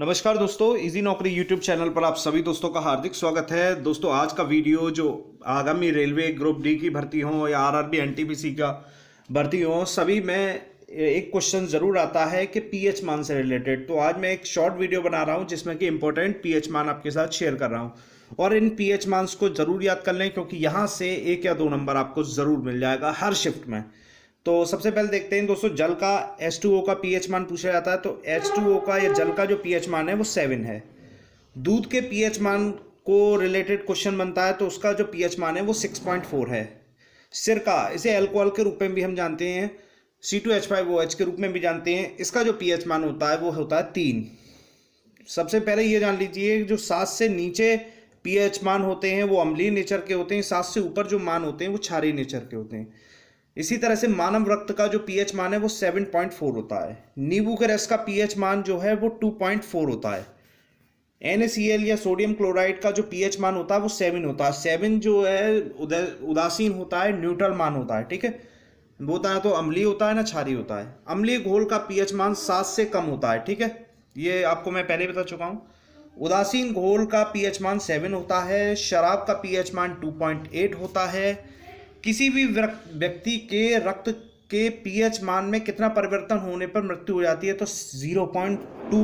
नमस्कार दोस्तों, इजी नौकरी यूट्यूब चैनल पर आप सभी दोस्तों का हार्दिक स्वागत है। दोस्तों आज का वीडियो जो आगामी रेलवे ग्रुप डी की भर्ती हो या आरआरबी एनटीपीसी का भर्ती हो, सभी में एक क्वेश्चन ज़रूर आता है कि पीएच मान से रिलेटेड। तो आज मैं एक शॉर्ट वीडियो बना रहा हूं जिसमें कि इंपॉर्टेंट पीएच मान आपके साथ शेयर कर रहा हूं और इन पीएच मान्स को ज़रूर याद कर लें क्योंकि यहाँ से 1 या 2 नंबर आपको ज़रूर मिल जाएगा हर शिफ्ट में। तो सबसे पहले देखते हैं दोस्तों, जल का H2O का पीएच मान पूछा जाता है। तो H2O का या जल का जो पीएच मान है वो 7 है। दूध के पीएच मान को रिलेटेड क्वेश्चन बनता है तो उसका जो पीएच मान है वो 6.4 है। सिरका, इसे अल्कोहल के रूप में भी हम जानते हैं, C2H5OH के रूप में भी जानते हैं, इसका जो पीएच मान होता है वो होता है 3। सबसे पहले ये जान लीजिए, जो 7 से नीचे पीएच मान होते हैं वो अम्लीय नेचर के होते हैं, 7 से ऊपर जो मान होते हैं वो क्षारीय नेचर के होते हैं। इसी तरह से मानव रक्त का जो पीएच मान है वो 7.4 होता है। नींबू के रस का पीएच मान जो है वो 2.4 होता है। NaCl या सोडियम क्लोराइड का जो पीएच मान होता है वो 7 होता है। 7 जो है उदासीन होता है, न्यूट्रल मान होता है, ठीक है। वो होता है तो अम्लीय होता है ना क्षारीय होता है। अम्लीय घोल का पीएच मान 7 से कम होता है, ठीक है, ये आपको मैं पहले बता चुका हूँ। उदासीन घोल का पीएच मान 7 होता है। शराब का पीएच मान 2.8 होता है। किसी भी व्यक्ति के रक्त के पीएच मान में कितना परिवर्तन होने पर मृत्यु हो जाती है तो 0.2।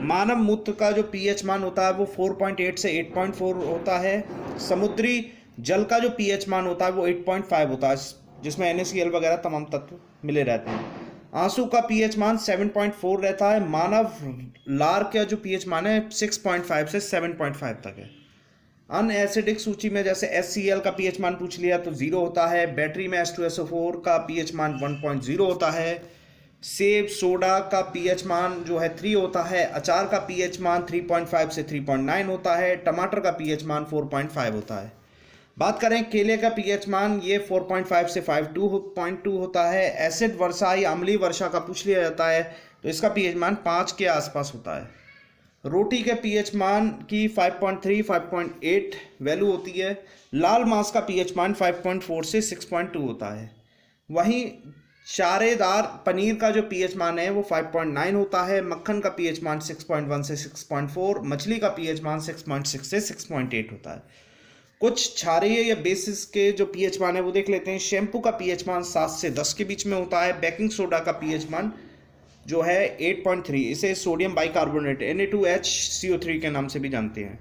मानव मूत्र का जो पीएच मान होता है वो 4.8 से 8.4 होता है। समुद्री जल का जो पीएच मान होता है वो 8.5 होता है, जिसमें NaCl वगैरह तमाम तत्व मिले रहते हैं। आंसू का पीएच मान 7.4 रहता है। मानव लार का जो पीएच मान है 6.5 से 7.5 तक है। अनएसिडिक सूची में जैसे HCl का पीएच मान पूछ लिया तो 0 होता है। बैटरी में H2SO4 का पीएच मान 1.0 होता है। सेब सोडा का पीएच मान जो है 3 होता है। अचार का पीएच मान 3.5 से 3.9 होता है। टमाटर का पीएच मान 4.5 होता है। बात करें केले का पीएच मान, ये 4.5 से 5.2 होता है। एसिड वर्षा या अम्लीय वर्षा का पूछ लिया जाता है तो इसका पीएच मान 5 के आसपास होता है। रोटी के पीएच मान की 5.3 5.8 वैल्यू होती है। लाल मांस का पीएच मान 5.4 से 6.2 होता है। वहीं चारेदार पनीर का जो पीएच मान है वो 5.9 होता है। मक्खन का पीएच मान 6.1 से 6.4। मछली का पीएच मान 6.6 से 6.8 होता है। कुछ क्षारीय या बेसिस के जो पीएच मान है वो देख लेते हैं। शैम्पू का पीएच मान 7 से 10 के बीच में होता है। बेकिंग सोडा का पीएच मान जो है 8.3, इसे सोडियम बाइकार्बोनेट Na2HCO3 के नाम से भी जानते हैं।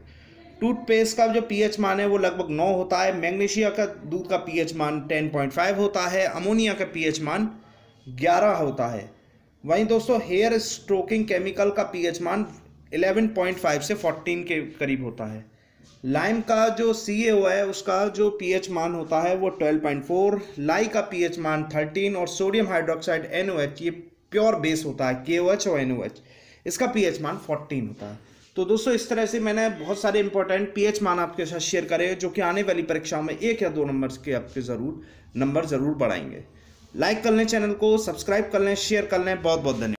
टूथपेस्ट का जो पीएच मान है वो लगभग 9 होता है। मैग्नीशिया का दूध का पीएच मान 10.5 होता है। अमोनिया का पीएच मान 11 होता है। वहीं दोस्तों हेयर स्ट्रोकिंग केमिकल का पीएच मान 11.5 से 14 के करीब होता है। लाइम का जो CaO है उसका जो पीएच मान होता है वो 12.4। लाई का पीएच मान 13 और सोडियम हाइड्रोक्साइड NOH, ये प्योर बेस होता है, KOH और NOH, इसका पीएच मान 14 होता है। तो दोस्तों इस तरह से मैंने बहुत सारे इंपॉर्टेंट पीएच मान आपके साथ शेयर करे जो कि आने वाली परीक्षाओं में 1 या 2 नंबर के आपके नंबर जरूर बढ़ाएंगे। लाइक कर लें चैनल को, सब्सक्राइब कर लें, शेयर कर लें। बहुत बहुत धन्यवाद।